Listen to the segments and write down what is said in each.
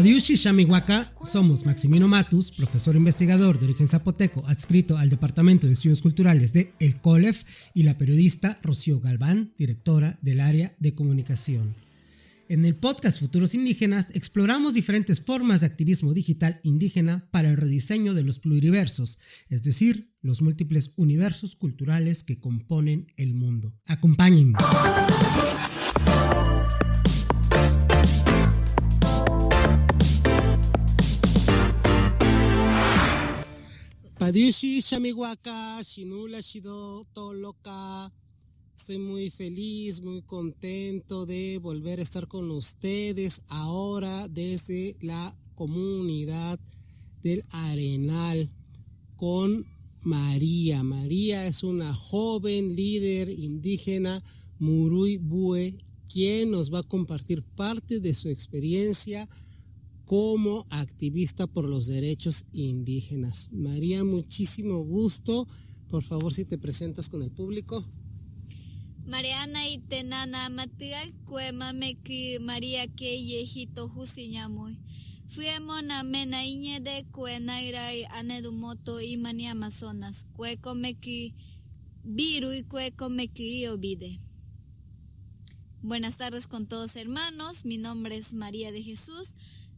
Padiushi Shamihuaca, somos Maximino Matus, profesor investigador de origen zapoteco, adscrito al Departamento de Estudios Culturales de El COLEF, y la periodista Rocío Galván, directora del área de comunicación. En el podcast Futuros Indígenas exploramos diferentes formas de activismo digital indígena para el rediseño de los pluriversos, es decir, los múltiples universos culturales que componen el mundo. Acompáñenme. Padiushi Shamihuaca, Shinula Shido, Toloka. Estoy muy feliz, muy contento de volver a estar con ustedes ahora desde la comunidad del Arenal con María. María es una joven líder indígena Murui Bue, quien nos va a compartir parte de su experiencia como activista por los derechos indígenas. María, muchísimo gusto. Por favor, si te presentas con el público. Mariana y Tenana Matia, Cuema Meki, María que Yejito Jusiñamuy. Fuimos a Mena Iñe de Cuenairai, Anedumoto y Mani Amazonas. Cueco Meki Viru y Cueco Meki Obide. Buenas tardes con todos, hermanos. Mi nombre es María de Jesús.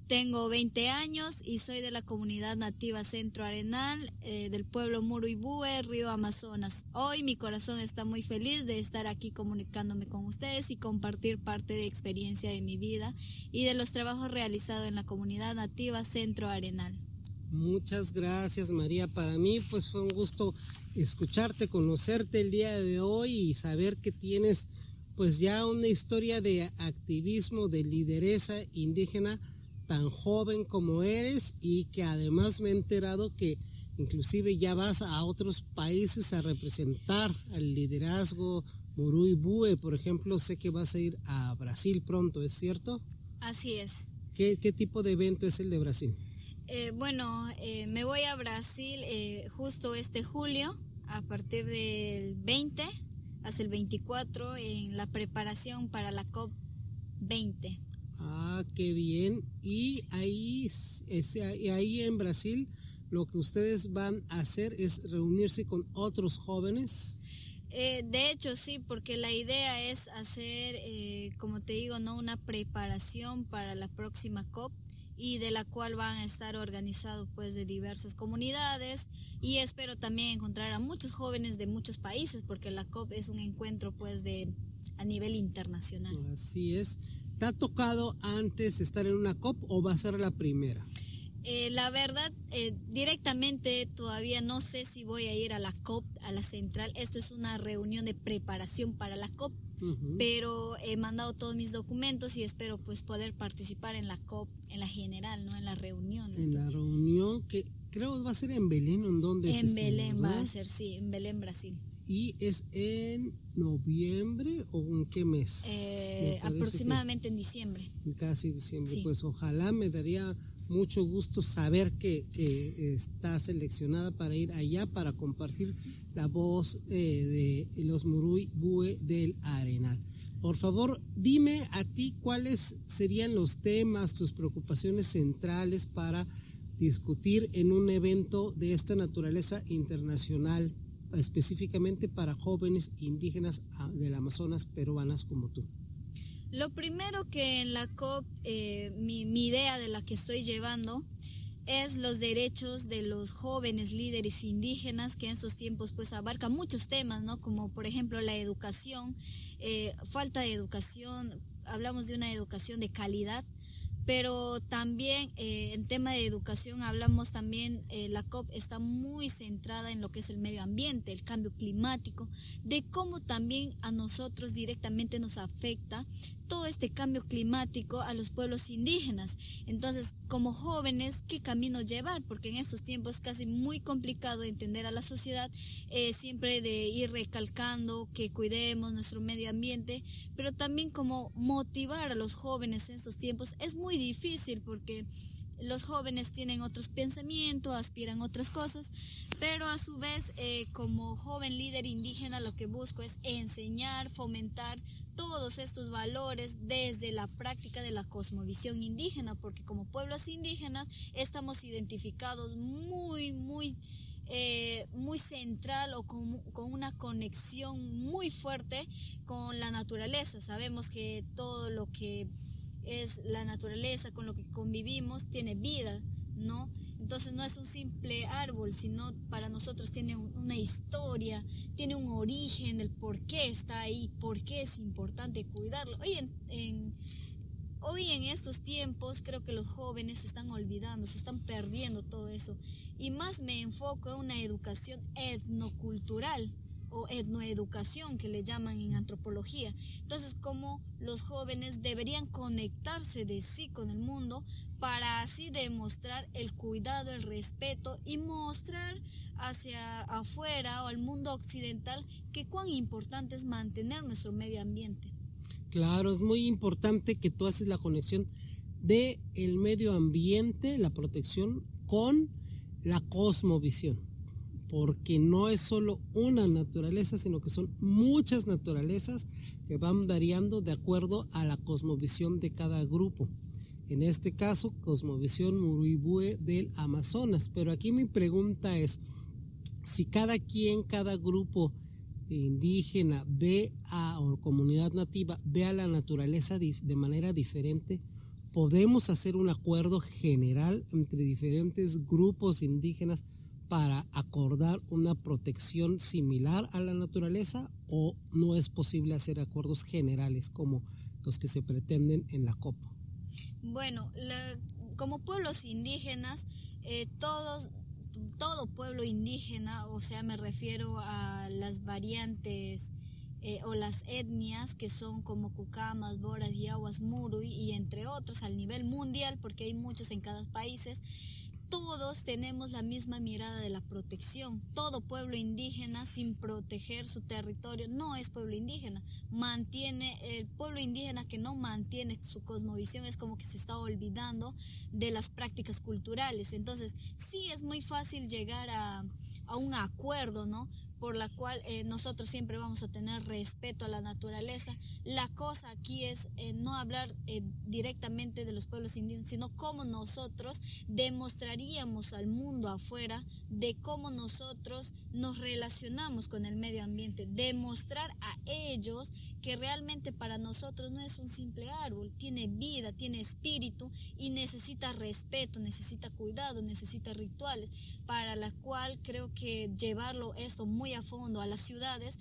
Tengo 20 años y soy de la comunidad nativa Centro Arenal, del pueblo Murui Bue, Río Amazonas. Hoy mi corazón está muy feliz de estar aquí comunicándome con ustedes y compartir parte de experiencia de mi vida y de los trabajos realizados en la comunidad nativa Centro Arenal. Muchas gracias, María. Para mí pues fue un gusto escucharte, conocerte el día de hoy y saber que tienes pues ya una historia de activismo, de lideresa indígena tan joven como eres, y que además me he enterado que inclusive ya vas a otros países a representar al liderazgo Murui Bue. Por ejemplo, sé que vas a ir a Brasil pronto, ¿es cierto? Así es. ¿Qué tipo de evento es el de Brasil? Me voy a Brasil justo este julio, a partir del 20 hasta el 24, en la preparación para la COP20. Ah, qué bien. Y ahí en Brasil lo que ustedes van a hacer es reunirse con otros jóvenes. De hecho sí, porque la idea es hacer, como te digo, no una preparación para la próxima COP, y de la cual van a estar organizados pues de diversas comunidades, y espero también encontrar a muchos jóvenes de muchos países, porque la COP es un encuentro pues a nivel internacional. Así es. ¿Te ha tocado antes estar en una COP o va a ser la primera? La verdad, directamente todavía no sé si voy a ir a la COP, a la central. Esto es una reunión de preparación para la COP, pero he mandado todos mis documentos y espero pues poder participar en la COP, en la general, ¿no? En la reunión. En la reunión que creo va a ser en Belén, ¿en dónde es? En Belén va a ser, sí, en Belén, Brasil. ¿Y es en noviembre o en qué mes? Aproximadamente en diciembre. Casi diciembre, sí. Pues ojalá, me daría mucho gusto saber que está seleccionada para ir allá para compartir la voz de los Murui Bue del Arenal. Por favor, dime a ti cuáles serían los temas, tus preocupaciones centrales para discutir en un evento de esta naturaleza internacional, específicamente para jóvenes indígenas del Amazonas peruanas como tú. Lo primero que en la COP, mi idea de la que estoy llevando es los derechos de los jóvenes líderes indígenas, que en estos tiempos pues abarca muchos temas, ¿no? Como por ejemplo la educación, falta de educación, hablamos de una educación de calidad. Pero también en tema de educación hablamos también, la COP está muy centrada en lo que es el medio ambiente, el cambio climático, de cómo también a nosotros directamente nos afecta todo este cambio climático a los pueblos indígenas. Entonces, como jóvenes, ¿qué camino llevar? Porque en estos tiempos es casi muy complicado entender a la sociedad, siempre de ir recalcando que cuidemos nuestro medio ambiente, pero también como motivar a los jóvenes en estos tiempos es muy difícil, porque los jóvenes tienen otros pensamientos, aspiran a otras cosas, pero a su vez, como joven líder indígena, lo que busco es enseñar, fomentar todos estos valores desde la práctica de la cosmovisión indígena, porque como pueblos indígenas estamos identificados muy central o con una conexión muy fuerte con la naturaleza. Sabemos que todo lo que es la naturaleza, con lo que convivimos, tiene vida, ¿no? Entonces no es un simple árbol, sino para nosotros tiene una historia, tiene un origen, el por qué está ahí, por qué es importante cuidarlo. Hoy en estos tiempos creo que los jóvenes se están olvidando, se están perdiendo todo eso. Y más me enfoco en una educación etnocultural o etnoeducación que le llaman en antropología. Entonces, cómo los jóvenes deberían conectarse de sí con el mundo para así demostrar el cuidado, el respeto y mostrar hacia afuera o al mundo occidental que cuán importante es mantener nuestro medio ambiente. Claro, es muy importante que tú haces la conexión de el medio ambiente, la protección, con la cosmovisión, porque no es solo una naturaleza, sino que son muchas naturalezas que van variando de acuerdo a la cosmovisión de cada grupo. En este caso, cosmovisión Murubue del Amazonas. Pero aquí mi pregunta es, si cada grupo indígena o comunidad nativa ve a la naturaleza de manera diferente, ¿podemos hacer un acuerdo general entre diferentes grupos indígenas para acordar una protección similar a la naturaleza, o no es posible hacer acuerdos generales como los que se pretenden en la COP? Bueno, como pueblos indígenas, todo pueblo indígena, o sea, me refiero a las variantes o las etnias que son como Cucamas, Boras, Yaguas, Murui y entre otros al nivel mundial, porque hay muchos en cada país. Todos tenemos la misma mirada de la protección. Todo pueblo indígena sin proteger su territorio no es pueblo indígena. El pueblo indígena que no mantiene su cosmovisión es como que se está olvidando de las prácticas culturales. Entonces sí es muy fácil llegar a un acuerdo, ¿no? Por la cual nosotros siempre vamos a tener respeto a la naturaleza. La cosa aquí es no hablar directamente de los pueblos indígenas, sino cómo nosotros demostraríamos al mundo afuera de cómo nosotros nos relacionamos con el medio ambiente, demostrar a ellos que realmente para nosotros no es un simple árbol, tiene vida, tiene espíritu y necesita respeto, necesita cuidado, necesita rituales, para la cual creo que llevarlo esto muy a fondo a las ciudades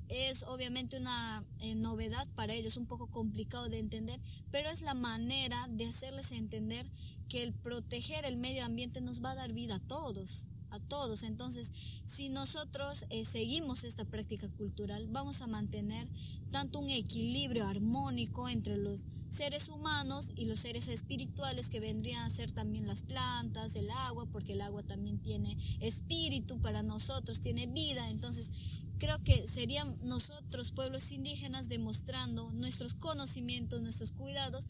es obviamente una novedad para ellos, un poco complicado de entender, pero es la manera de hacerles entender que el proteger el medio ambiente nos va a dar vida a todos. Entonces, si nosotros seguimos esta práctica cultural, vamos a mantener tanto un equilibrio armónico entre los seres humanos y los seres espirituales, que vendrían a ser también las plantas, el agua, porque el agua también tiene espíritu para nosotros, tiene vida. Entonces creo que serían nosotros, pueblos indígenas, demostrando nuestros conocimientos, nuestros cuidados,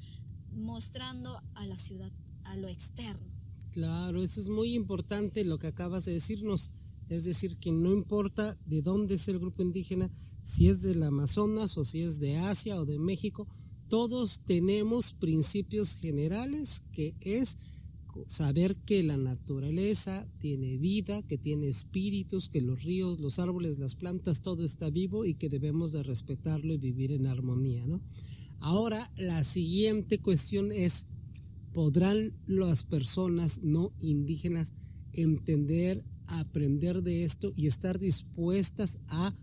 mostrando a la ciudad, a lo externo. Claro, eso es muy importante lo que acabas de decirnos, es decir, que no importa de dónde es el grupo indígena, si es del Amazonas o si es de Asia o de México, todos tenemos principios generales, que es saber que la naturaleza tiene vida, que tiene espíritus, que los ríos, los árboles, las plantas, todo está vivo y que debemos de respetarlo y vivir en armonía, ¿no? Ahora, la siguiente cuestión es, ¿podrán las personas no indígenas entender, aprender de esto y estar dispuestas a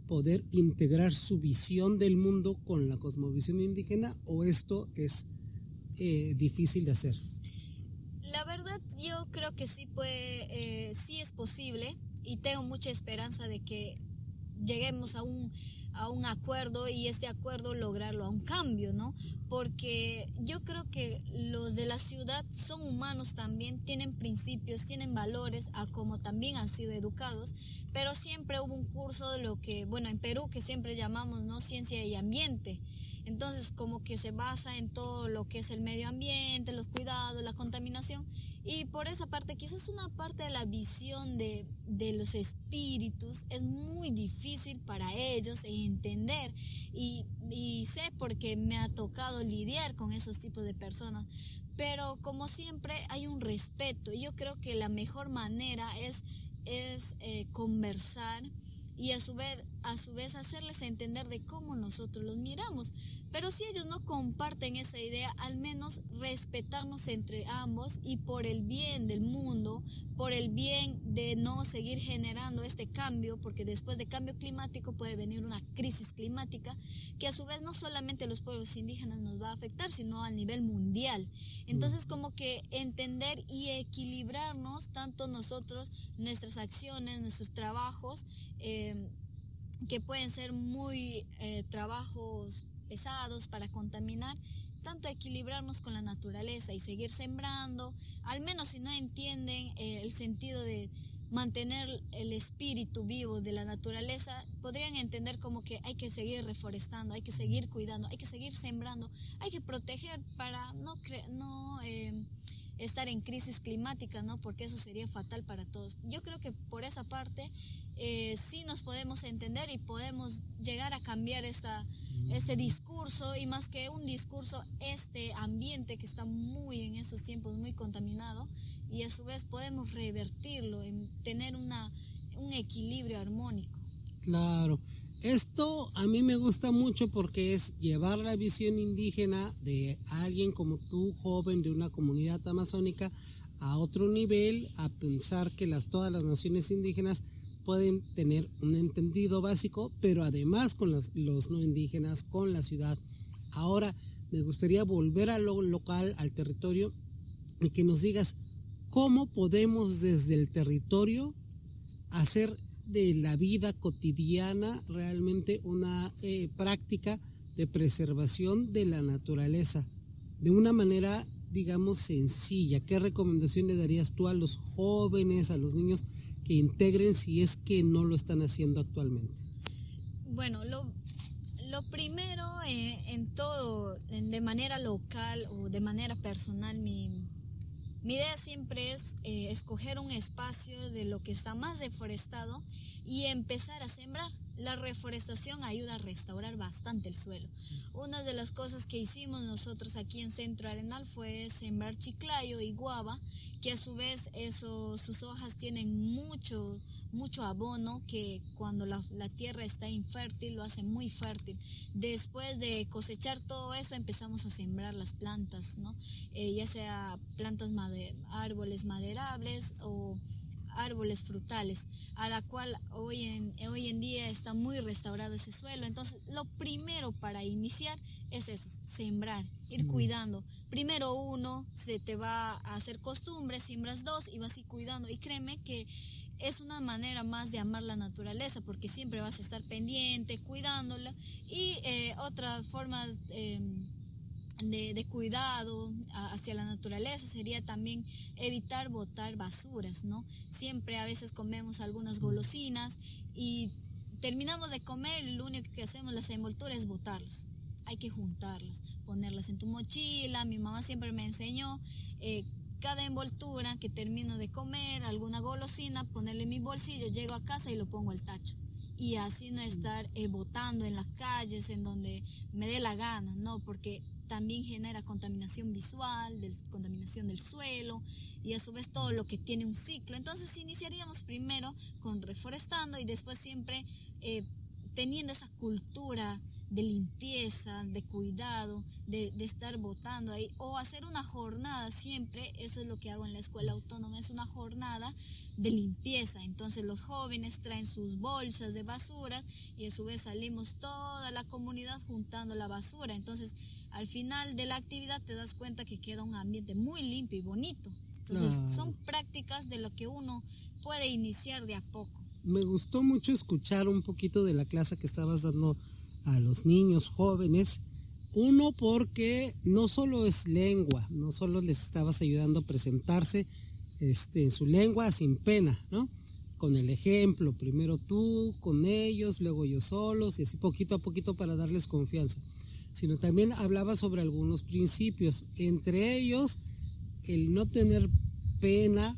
poder integrar su visión del mundo con la cosmovisión indígena, o esto es difícil de hacer? La verdad, yo creo que sí es posible, y tengo mucha esperanza de que lleguemos a un acuerdo, y este acuerdo lograrlo, a un cambio, ¿no? Porque yo creo que los de la ciudad son humanos también, tienen principios, tienen valores, a como también han sido educados, pero siempre hubo un curso de lo que, bueno, en Perú, que siempre llamamos, ¿no?, ciencia y ambiente. Entonces como que se basa en todo lo que es el medio ambiente, los cuidados, la contaminación, y por esa parte quizás una parte de la visión de los espíritus es muy difícil para ellos entender, y sé porque me ha tocado lidiar con esos tipos de personas. Pero como siempre hay un respeto. Yo creo que la mejor manera es conversar y a su vez hacerles entender de cómo nosotros los miramos. Pero si ellos no comparten esa idea, al menos respetarnos entre ambos, y por el bien del mundo, por el bien de no seguir generando este cambio, porque después de cambio climático puede venir una crisis climática que a su vez no solamente a los pueblos indígenas nos va a afectar, sino a nivel mundial. Entonces como que entender y equilibrarnos tanto nosotros, nuestras acciones, nuestros trabajos, que pueden ser muy trabajos pesados para contaminar, tanto equilibrarnos con la naturaleza y seguir sembrando, al menos si no entienden el sentido de mantener el espíritu vivo de la naturaleza, podrían entender como que hay que seguir reforestando, hay que seguir cuidando, hay que seguir sembrando, hay que proteger para no estar en crisis climática, ¿no? Porque eso sería fatal para todos. Yo creo que por esa parte sí nos podemos entender y podemos llegar a cambiar este discurso, y más que un discurso, este ambiente que está muy en estos tiempos muy contaminado, y a su vez podemos revertirlo en tener un equilibrio armónico. Claro, esto a mí me gusta mucho porque es llevar la visión indígena de alguien como tú, joven de una comunidad amazónica, a otro nivel, a pensar que todas las naciones indígenas pueden tener un entendido básico, pero además con los no indígenas, con la ciudad. Ahora me gustaría volver a lo local, al territorio, y que nos digas cómo podemos desde el territorio hacer de la vida cotidiana realmente una práctica de preservación de la naturaleza de una manera, digamos, sencilla. ¿Qué recomendación le darías tú a los jóvenes, a los niños que integren si es que no lo están haciendo actualmente? Bueno, lo primero en todo, de manera local o de manera personal, mi idea siempre es escoger un espacio de lo que está más deforestado y empezar a sembrar. La reforestación ayuda a restaurar bastante el suelo. Una de las cosas que hicimos nosotros aquí en Centro Arenal fue sembrar chiclayo y guava, que a su vez sus hojas tienen mucho abono, que cuando la tierra está infértil lo hace muy fértil. Después de cosechar todo eso empezamos a sembrar las plantas, ¿no? Ya sea árboles maderables o árboles frutales, a la cual hoy en día está muy restaurado ese suelo. Entonces lo primero para iniciar es eso, sembrar, ir cuidando. Primero uno, se te va a hacer costumbre, siembras dos y vas a ir cuidando, y créeme que es una manera más de amar la naturaleza, porque siempre vas a estar pendiente, cuidándola. Y otra forma de cuidado hacia la naturaleza sería también evitar botar basuras, ¿no? Siempre a veces comemos algunas golosinas y terminamos de comer y lo único que hacemos las envolturas es botarlas. Hay que juntarlas, ponerlas en tu mochila. Mi mamá siempre me enseñó cada envoltura que termino de comer, alguna golosina, ponerle en mi bolsillo, llego a casa y lo pongo al tacho. Y así no estar botando en las calles, en donde me dé la gana, ¿no? Porque también genera contaminación visual, contaminación del suelo, y a su vez todo lo que tiene un ciclo. Entonces iniciaríamos primero con reforestando, y después siempre teniendo esa cultura de limpieza, de cuidado, de estar botando ahí, o hacer una jornada siempre. Eso es lo que hago en la escuela autónoma, es una jornada de limpieza. Entonces los jóvenes traen sus bolsas de basura y a su vez salimos toda la comunidad juntando la basura. Entonces al final de la actividad te das cuenta que queda un ambiente muy limpio y bonito. Entonces son prácticas de lo que uno puede iniciar de a poco. Me gustó mucho escuchar un poquito de la clase que estabas dando a los niños jóvenes. Uno, porque no solo es lengua, no solo les estabas ayudando a presentarse en su lengua sin pena, ¿no? Con el ejemplo, primero tú con ellos, luego ellos solos, y así poquito a poquito para darles confianza. sino también hablaba sobre algunos principios, entre ellos el no tener pena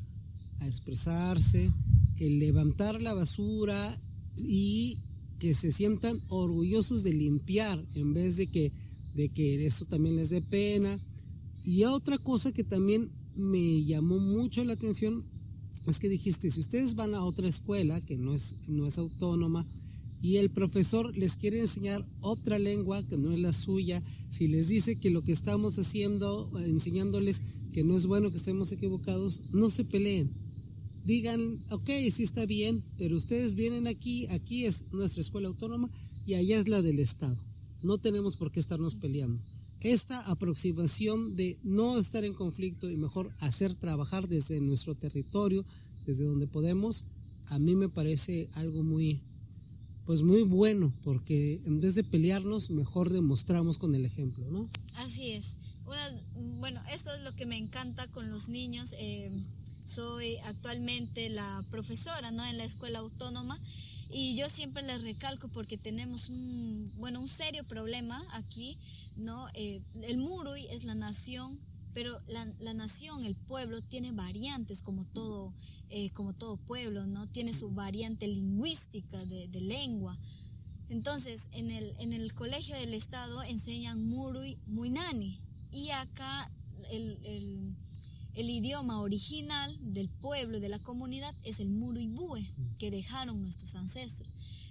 a expresarse, el levantar la basura y que se sientan orgullosos de limpiar en vez de que eso también les dé pena. Y otra cosa que también me llamó mucho la atención es que dijiste, si ustedes van a otra escuela que no es autónoma y el profesor les quiere enseñar otra lengua que no es la suya, si les dice que lo que estamos haciendo, enseñándoles que no es bueno, que estemos equivocados, no se peleen. Digan, ok, sí está bien, pero ustedes vienen aquí es nuestra escuela autónoma y allá es la del Estado. No tenemos por qué estarnos peleando. Esta aproximación de no estar en conflicto y mejor hacer trabajar desde nuestro territorio, desde donde podemos, a mí me parece algo muy bueno, porque en vez de pelearnos, mejor demostramos con el ejemplo, ¿no? Así es. Bueno, esto es lo que me encanta con los niños. Soy actualmente la profesora, ¿no?, en la escuela autónoma, y yo siempre les recalco porque tenemos un serio problema aquí, ¿no? El Muruy es la nación, pero la nación, el pueblo, tiene variantes como todo pueblo, ¿no? Tiene su variante lingüística de lengua. Entonces, en el colegio del Estado enseñan Muruy, Muinani, y acá el idioma original del pueblo, de la comunidad, es el Muruy Bue, que dejaron nuestros ancestros.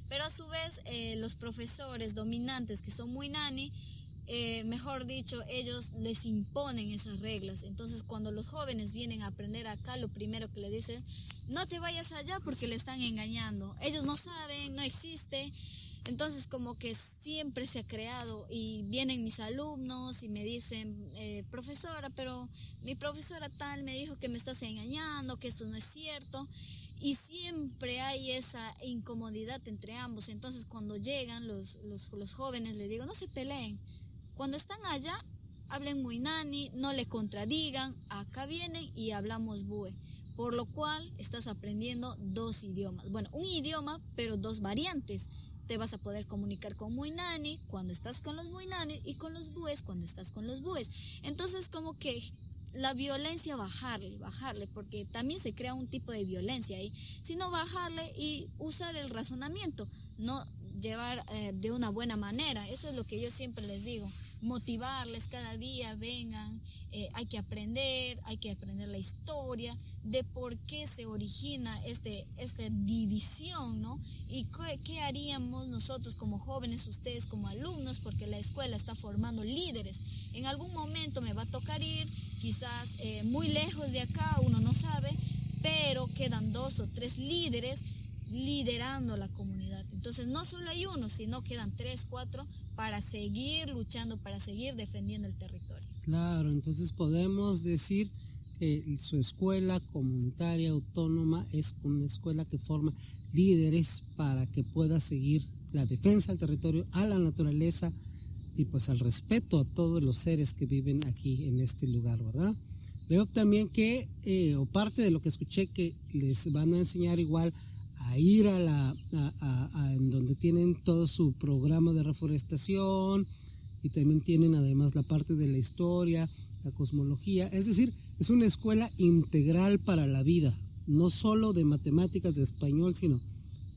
Pero a su vez, los profesores dominantes, que son Muinani, mejor dicho, ellos les imponen esas reglas. Entonces, cuando los jóvenes vienen a aprender acá, lo primero que le dicen, no te vayas allá porque le están engañando. Ellos no saben, no existe. Entonces, como que siempre se ha creado, y vienen mis alumnos y me dicen, profesora, pero mi profesora tal me dijo que me estás engañando, que esto no es cierto. Y siempre hay esa incomodidad entre ambos. Entonces, cuando llegan los jóvenes, les digo, no se peleen. Cuando están allá, hablen Muinani, no le contradigan. Acá vienen y hablamos Bue. Por lo cual, estás aprendiendo dos idiomas. Bueno, un idioma, pero dos variantes. Te vas a poder comunicar con Muinani cuando estás con los Muinani y con los Bues cuando estás con los Bues. Entonces, como que la violencia, bajarle, porque también se crea un tipo de violencia ahí, sino bajarle y usar el razonamiento, no llevar de una buena manera. Eso es lo que yo siempre les digo, motivarles cada día, vengan, hay que aprender la historia de por qué se origina esta división, ¿no? Y qué haríamos nosotros como jóvenes, ustedes como alumnos, porque la escuela está formando líderes. En algún momento me va a tocar ir, quizás muy lejos de acá, uno no sabe, pero quedan 2 o 3 líderes liderando la comunidad. Entonces no solo hay uno, sino quedan 3, 4 para seguir luchando, para seguir defendiendo el territorio. Claro, entonces podemos decir que su escuela comunitaria autónoma es una escuela que forma líderes para que pueda seguir la defensa al territorio, a la naturaleza y pues al respeto a todos los seres que viven aquí en este lugar, ¿verdad? Veo también que, o parte de lo que escuché, que les van a enseñar igual a ir en donde tienen todo su programa de reforestación, y también tienen además la parte de la historia, la cosmología. Es decir, es una escuela integral para la vida, no solo de matemáticas, de español, sino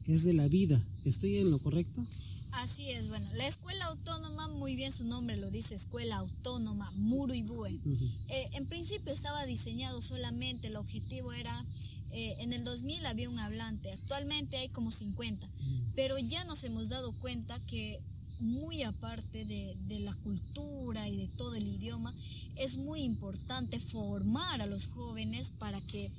es de la vida. ¿Estoy en lo correcto? Así es. Bueno, la escuela autónoma, muy bien su nombre lo dice, escuela autónoma Muruy Bue. En principio estaba diseñado solamente, el objetivo era, en el 2000 había un hablante, actualmente hay como 50, pero ya nos hemos dado cuenta que muy aparte de la cultura y de todo el idioma, es muy importante formar a los jóvenes para que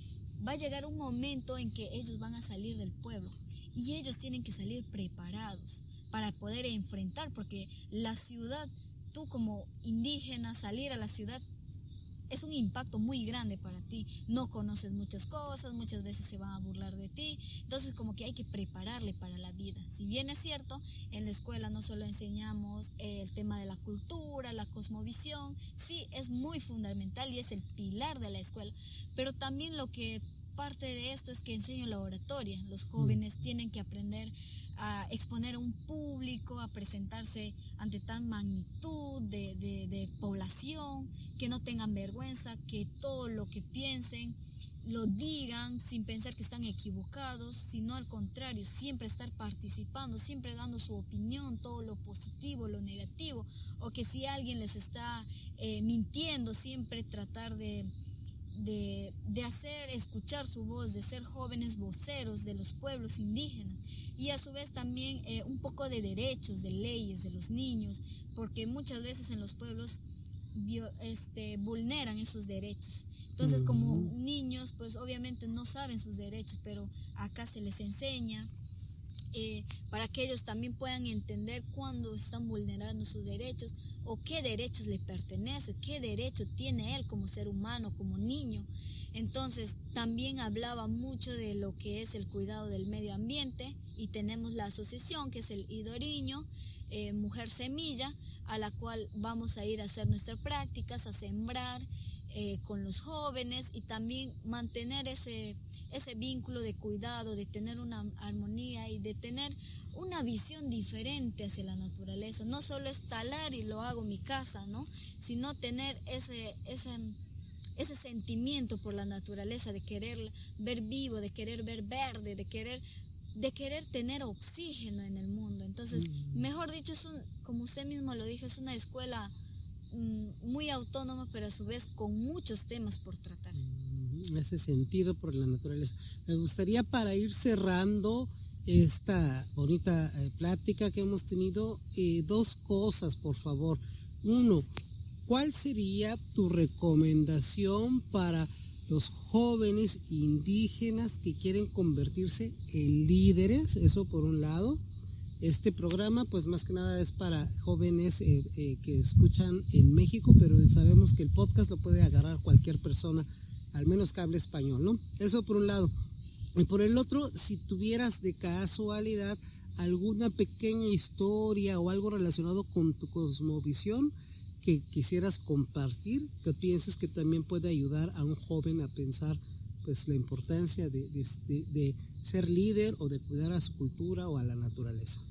va a llegar un momento en que ellos van a salir del pueblo y ellos tienen que salir preparados para poder enfrentar, porque la ciudad, tú como indígena, salir a la ciudad es un impacto muy grande para ti, no conoces muchas cosas, muchas veces se van a burlar de ti, entonces como que hay que prepararle para la vida. Si bien es cierto, en la escuela no solo enseñamos el tema de la cultura, la cosmovisión, sí es muy fundamental y es el pilar de la escuela, pero también lo que parte de esto es que enseño la oratoria. Los jóvenes tienen que aprender a exponer a un público, a presentarse ante tal magnitud de población, que no tengan vergüenza, que todo lo que piensen lo digan sin pensar que están equivocados, sino al contrario, siempre estar participando, siempre dando su opinión, todo lo positivo, lo negativo, o que si alguien les está mintiendo, siempre tratar de hacer escuchar su voz, de ser jóvenes voceros de los pueblos indígenas, y a su vez también un poco de derechos, de leyes de los niños, porque muchas veces en los pueblos vulneran esos derechos. Entonces, como niños, pues obviamente no saben sus derechos, pero acá se les enseña para que ellos también puedan entender cuándo están vulnerando sus derechos o qué derechos le pertenecen, qué derecho tiene él como ser humano, como niño. Entonces, también hablaba mucho de lo que es el cuidado del medio ambiente, y tenemos la asociación que es el Idoriño, Mujer Semilla, a la cual vamos a ir a hacer nuestras prácticas, a sembrar con los jóvenes, y también mantener ese vínculo de cuidado, de tener una armonía y de tener una visión diferente hacia la naturaleza. No solo es talar y lo hago en mi casa, ¿no? Sino tener ese sentimiento por la naturaleza, de querer ver vivo, de querer ver verde, de querer tener oxígeno en el mundo. Entonces, mejor dicho, como usted mismo lo dijo, es una escuela muy autónoma, pero a su vez con muchos temas por tratar. Ese sentido por la naturaleza. Me gustaría, para ir cerrando esta bonita plática que hemos tenido, dos cosas, por favor. Uno, ¿cuál sería tu recomendación para los jóvenes indígenas que quieren convertirse en líderes? Eso por un lado. Este programa, pues más que nada es para jóvenes que escuchan en México, pero sabemos que el podcast lo puede agarrar cualquier persona, al menos que hable español, ¿no? Eso por un lado. Y por el otro, si tuvieras de casualidad alguna pequeña historia o algo relacionado con tu cosmovisión que quisieras compartir, que pienses que también puede ayudar a un joven a pensar pues la importancia de ser líder o de cuidar a su cultura o a la naturaleza.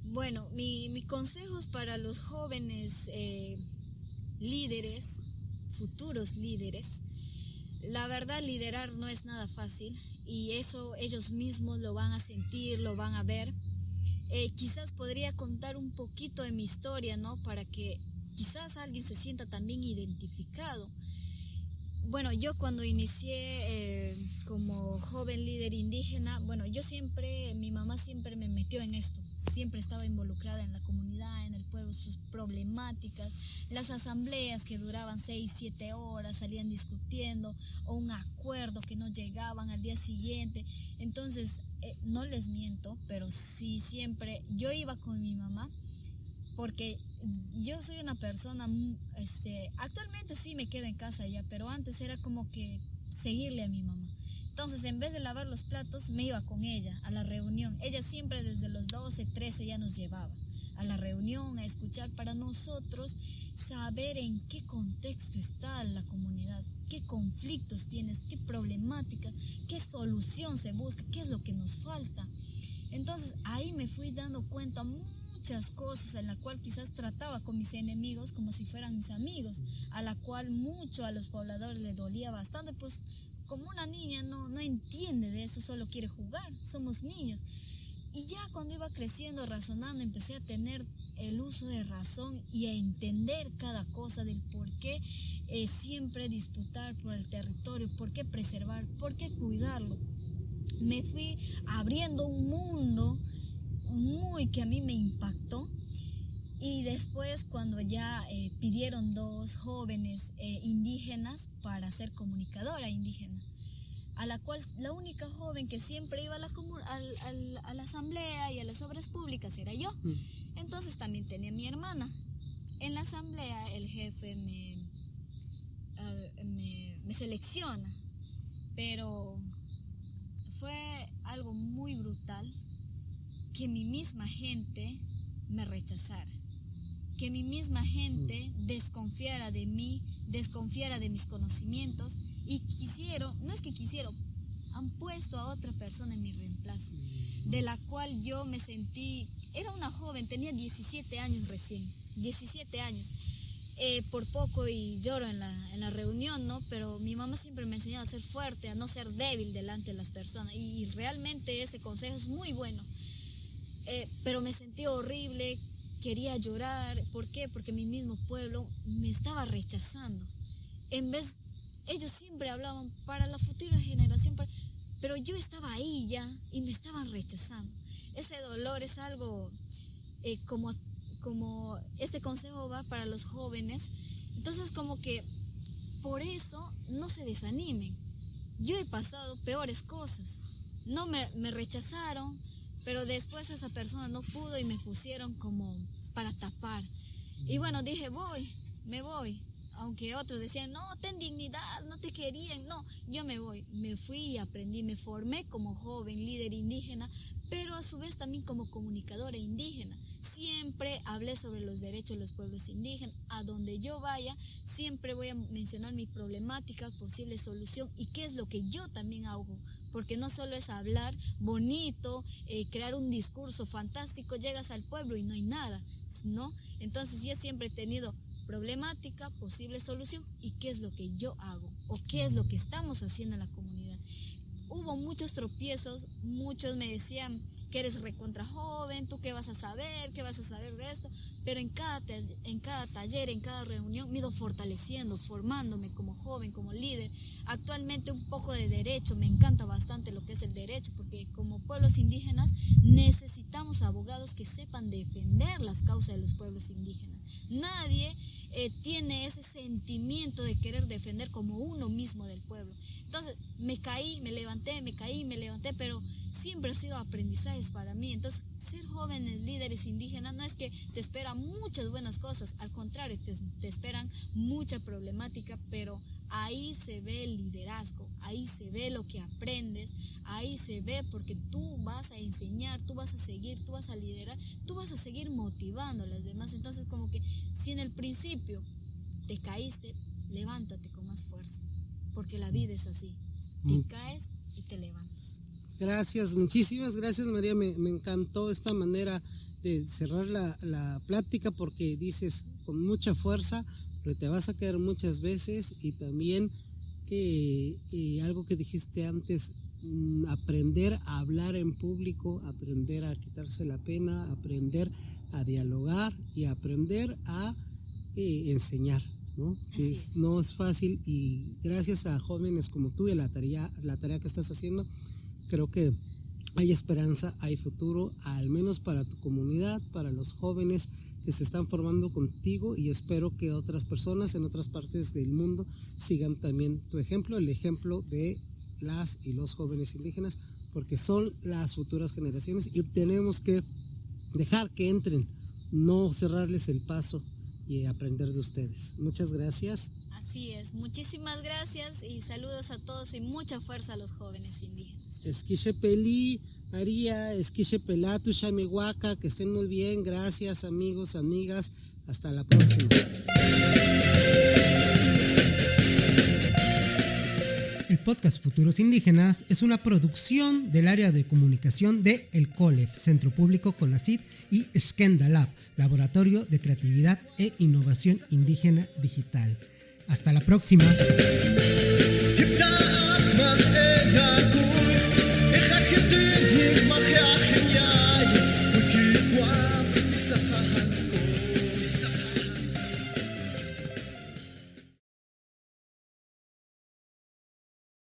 Bueno, mi consejo es para los jóvenes líderes, futuros líderes. La verdad, liderar no es nada fácil, y eso ellos mismos lo van a sentir, lo van a ver. Quizás podría contar un poquito de mi historia, ¿no? Para que quizás alguien se sienta también identificado. Bueno, yo cuando inicié como joven líder indígena, bueno, mi mamá siempre me metió en esto, siempre estaba involucrada en la comunidad, en el pueblo, sus problemáticas, las asambleas que duraban 6, 7 horas, salían discutiendo, o un acuerdo que no llegaban al día siguiente. Entonces, no les miento, pero sí siempre yo iba con mi mamá, porque yo soy una persona, actualmente sí me quedo en casa ya, pero antes era como que seguirle a mi mamá. Entonces, en vez de lavar los platos, me iba con ella a la reunión. Ella siempre desde los 12, 13 ya nos llevaba a la reunión, a escuchar, para nosotros saber en qué contexto está la comunidad, qué conflictos tienes, qué problemáticas, qué solución se busca, qué es lo que nos falta. Entonces, ahí me fui dando cuenta muchas cosas, en la cual quizás trataba con mis enemigos como si fueran mis amigos, a la cual mucho a los pobladores les dolía bastante, pues como una niña no entiende de eso, solo quiere jugar, somos niños. Y ya cuando iba creciendo, razonando, empecé a tener el uso de razón y a entender cada cosa del por qué siempre disputar por el territorio, por qué preservar, por qué cuidarlo. Me fui abriendo un mundo que a mí me impactó. Y después, cuando ya pidieron 2 jóvenes indígenas para ser comunicadora indígena, a la cual la única joven que siempre iba a la asamblea y a las obras públicas era yo. Entonces también tenía a mi hermana. En la asamblea el jefe me selecciona, pero fue algo muy brutal que mi misma gente me rechazara, que mi misma gente desconfiara de mí, desconfiara de mis conocimientos, y no es que quisieron, han puesto a otra persona en mi reemplazo, de la cual yo me sentí, era una joven, tenía 17 años recién, 17 años. Por poco y lloro en la reunión, ¿no? Pero mi mamá siempre me enseñó a ser fuerte, a no ser débil delante de las personas, y realmente ese consejo es muy bueno. Pero me sentí horrible, quería llorar. ¿Por qué? Porque mi mismo pueblo me estaba rechazando. Ellos siempre hablaban para la futura generación, pero yo estaba ahí ya y me estaban rechazando. Ese dolor es algo como este consejo va para los jóvenes. Entonces, como que por eso no se desanimen. Yo he pasado peores cosas. No me rechazaron, pero después esa persona no pudo y me pusieron como para tapar. Y bueno, dije, me voy. Aunque otros decían, no, ten dignidad, no te querían. No, yo me voy. Me fui y aprendí, me formé como joven líder indígena, pero a su vez también como comunicadora indígena. Siempre hablé sobre los derechos de los pueblos indígenas. A donde yo vaya, siempre voy a mencionar mi problemática, posible solución y qué es lo que yo también hago. Porque no solo es hablar bonito, crear un discurso fantástico, llegas al pueblo y no hay nada, ¿no? Entonces yo siempre he tenido problemática, posible solución y qué es lo que yo hago o qué es lo que estamos haciendo en la comunidad. Hubo muchos tropiezos, muchos me decían que eres recontra joven, tú qué vas a saber de esto, pero en cada taller, en cada reunión me he ido fortaleciendo, formándome como joven, como líder. Actualmente un poco de derecho, me encanta bastante lo que es el derecho, porque como pueblos indígenas necesitamos abogados que sepan defender las causas de los pueblos indígenas. Nadie tiene ese sentimiento de querer defender como uno mismo del pueblo. Entonces me caí, me levanté, pero siempre ha sido aprendizajes para mí. Entonces ser jóvenes líderes indígenas no es que te esperan muchas buenas cosas, al contrario, te esperan mucha problemática, pero ahí se ve el liderazgo, ahí se ve lo que aprendes, ahí se ve porque tú vas a enseñar, tú vas a seguir, tú vas a liderar, tú vas a seguir motivando a los demás. Entonces como que si en el principio te caíste, levántate con más fuerza, porque la vida es así, te caes y te levantas. Gracias, muchísimas gracias, María, me encantó esta manera de cerrar la plática, porque dices con mucha fuerza, porque te vas a caer muchas veces, y también algo que dijiste antes, aprender a hablar en público, aprender a quitarse la pena, aprender a dialogar y aprender a enseñar, ¿no? No es fácil, y gracias a jóvenes como tú y a la tarea que estás haciendo, creo que hay esperanza, hay futuro, al menos para tu comunidad, para los jóvenes que se están formando contigo, y espero que otras personas en otras partes del mundo sigan también tu ejemplo, el ejemplo de las y los jóvenes indígenas, porque son las futuras generaciones y tenemos que dejar que entren, no cerrarles el paso y aprender de ustedes. Muchas gracias. Así es, muchísimas gracias y saludos a todos y mucha fuerza a los jóvenes indígenas. Esquiche Peli, María, Esquiche Pelatu, Xamihuaca, que estén muy bien, gracias amigos, amigas, hasta la próxima. El podcast Futuros Indígenas es una producción del área de comunicación de El COLEF, Centro Público CONACYT, y Skenda Lab, Laboratorio de Creatividad e Innovación Indígena Digital. Hasta la próxima.